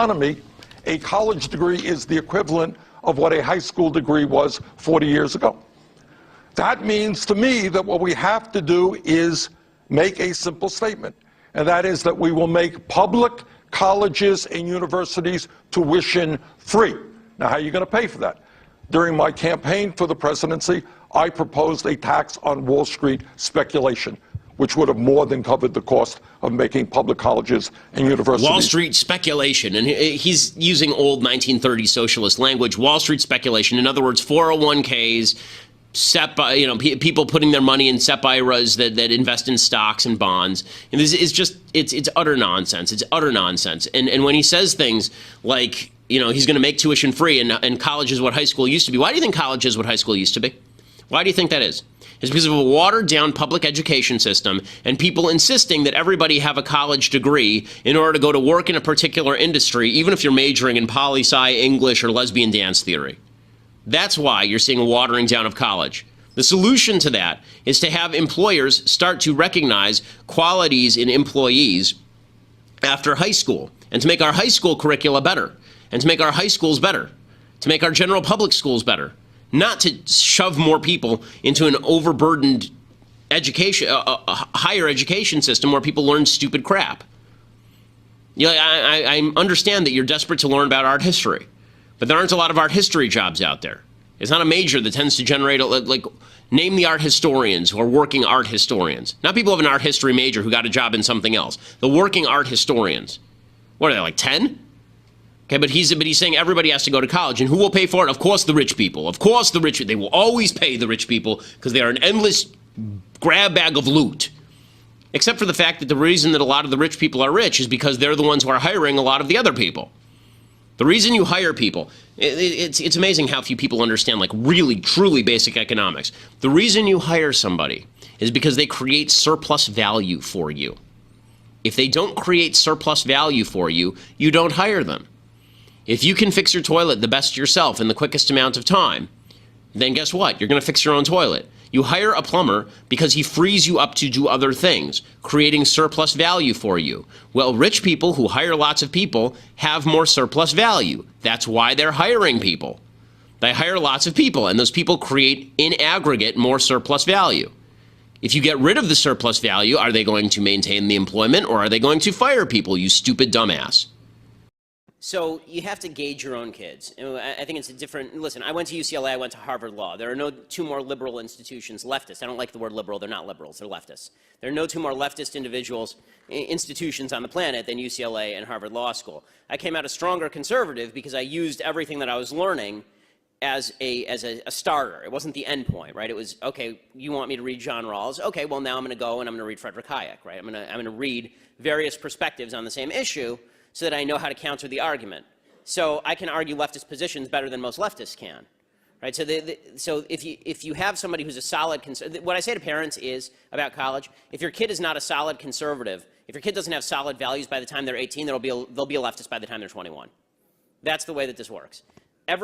economy, a college degree is the equivalent of what a high school degree was 40 years ago. That means to me that what we have to do is make a simple statement, and that is that we will make public colleges and universities tuition free. Now, how are you going to pay for that? During my campaign for the presidency, I proposed a tax on Wall Street speculation, which would have more than covered the cost of making public colleges and universities. Wall Street speculation, and he's using old 1930s socialist language. Wall Street speculation, in other words, 401ks, people putting their money in SEP-IRAs that invest in stocks and bonds. And this is just, it's utter nonsense. It's utter nonsense. And when he says things like, he's going to make tuition free and college is what high school used to be. Why do you think college is what high school used to be? Why do you think that is? It's because of a watered-down public education system and people insisting that everybody have a college degree in order to go to work in a particular industry, even if you're majoring in poli-sci, English, or lesbian dance theory. That's why you're seeing a watering down of college. The solution to that is to have employers start to recognize qualities in employees after high school, and to make our high school curricula better, and to make our high schools better, to make our general public schools better. Not to shove more people into an overburdened education, higher education system where people learn stupid crap. I understand that you're desperate to learn about art history, but there aren't a lot of art history jobs out there. It's not a major that tends to generate, name the art historians who are working art historians. Not people who have an art history major who got a job in something else. The working art historians. What are they, like 10? Okay, but he's saying everybody has to go to college, and who will pay for it? Of course the rich people. Of course the rich, they will always pay the rich people because they are an endless grab bag of loot. Except for the fact that the reason that a lot of the rich people are rich is because they're the ones who are hiring a lot of the other people. The reason you hire people, it's amazing how few people understand really, truly basic economics. The reason you hire somebody is because they create surplus value for you. If they don't create surplus value for you, you don't hire them. If you can fix your toilet the best yourself in the quickest amount of time, then guess what? You're going to fix your own toilet. You hire a plumber because he frees you up to do other things, creating surplus value for you. Well, rich people who hire lots of people have more surplus value. That's why they're hiring people. They hire lots of people, and those people create, in aggregate, more surplus value. If you get rid of the surplus value, are they going to maintain the employment, or are they going to fire people, you stupid dumbass? So you have to gauge your own kids. I think it's a different, listen, I went to UCLA, I went to Harvard Law. There are no two more liberal institutions, leftists. I don't like the word liberal, they're not liberals, they're leftists. There are no two more leftist institutions on the planet than UCLA and Harvard Law School. I came out a stronger conservative because I used everything that I was learning as a starter. It wasn't the end point, right? It was, okay, you want me to read John Rawls? Okay, well now I'm gonna go and I'm gonna read Frederick Hayek, right? I'm gonna read various perspectives on the same issue so that I know how to counter the argument. So I can argue leftist positions better than most leftists can, right? So, so if you have somebody who's a solid conservative, what I say to parents is about college, if your kid is not a solid conservative, if your kid doesn't have solid values by the time they're 18, they'll be a leftist by the time they're 21. That's the way that this works.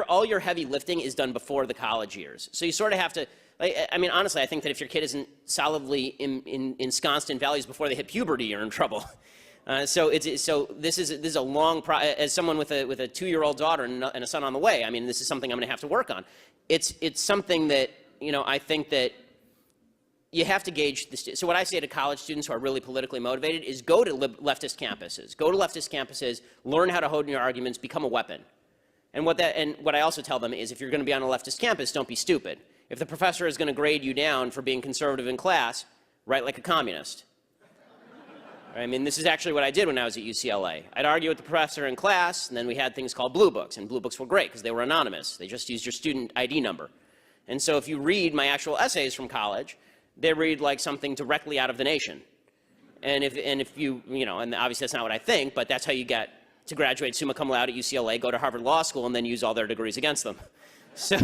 All your heavy lifting is done before the college years. So you sort of have to, I mean, honestly, I think that if your kid isn't solidly ensconced in values before they hit puberty, you're in trouble. So this is a long process. As someone with a 2-year-old daughter and a son on the way, I mean, this is something I'm going to have to work on. It's something that, I think that you have to gauge this. So what I say to college students who are really politically motivated is go to leftist campuses. Go to leftist campuses, learn how to hone your arguments, become a weapon. And what I also tell them is if you're going to be on a leftist campus, don't be stupid. If the professor is going to grade you down for being conservative in class, write like a communist. I mean, this is actually what I did when I was at UCLA. I'd argue with the professor in class, and then we had things called blue books, and blue books were great because they were anonymous. They just used your student ID number. And so if you read my actual essays from college, they read like something directly out of The Nation. And if you, and obviously that's not what I think, but that's how you get to graduate summa cum laude at UCLA, go to Harvard Law School, and then use all their degrees against them. So.